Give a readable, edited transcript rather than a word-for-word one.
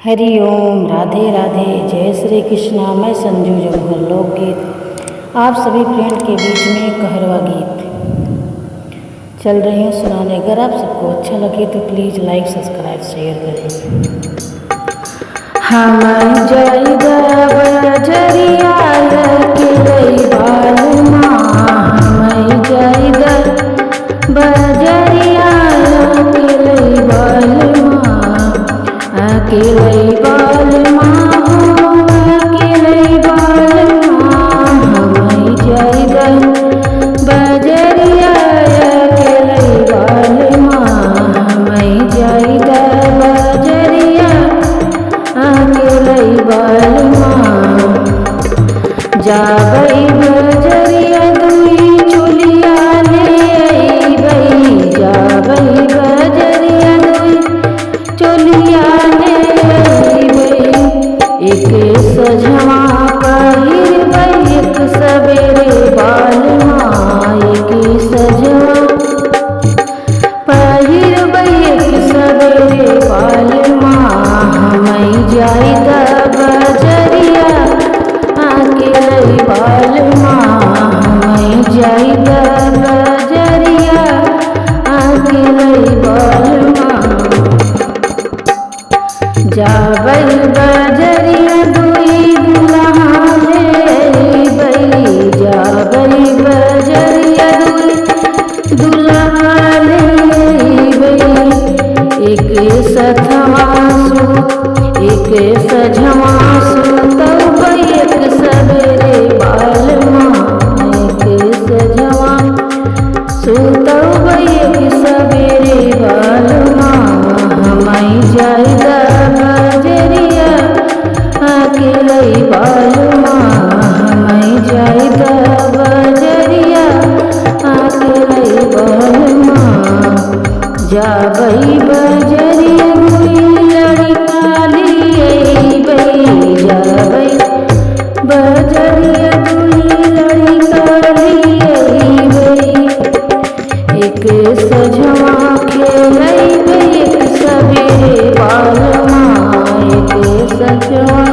हरि ओम, राधे राधे, जय श्री कृष्णा। मैं संजू जौहर लोकगीत आप सभी फ्रेंड के बीच में कहरवा गीत चल रहे हैं सुनाने। अगर आप सबको अच्छा लगे तो प्लीज़ लाइक सब्सक्राइब शेयर करें। हम जाइदा बजरिया के रही बाल माँ, हम जाइदा बजरिया के रही बाल माँ, अकेले बाल माँ हो, अकेले बाल माँ, हम जाइदा बजरिया अकेले बाल माँ, हम जाइदा बजरिया अकेले बाल माँ। जाबई बजरिया दुई चुलिया ले अइबई, जाबई बजरिया दुई चुलिया ले अइबई, एक सजवा पहिरबई एक सवेरे बाल माँ, एक सजवा पहिरबई एक सवेरे बाल माँ, हम जाइदा बजरिया अकेले बाल माँ, हम जाइदा बजरिया अकेले बाल माँ। जाबई बजरिया दुई दुल्हा ले अइबई, जाबई बजरिया दुई दुल्हा ले अइबई, एक सथवा एक सझवा सुतबई एक सवेरे बाल माँ, एक सझवा सुतबई एक सवेरे बाल माँ, हम जाइदा बजरिया अकेले बाल माँ, हम जाइदा बजरिया अकेले बाल माँ। जाबई बजरिया दुई लड़का ले अइबई, जाबई बजरिया दुई लड़का ले अइबई, एक सझवा खेलइबई एक सवेरे बाल माँ, एक सझवा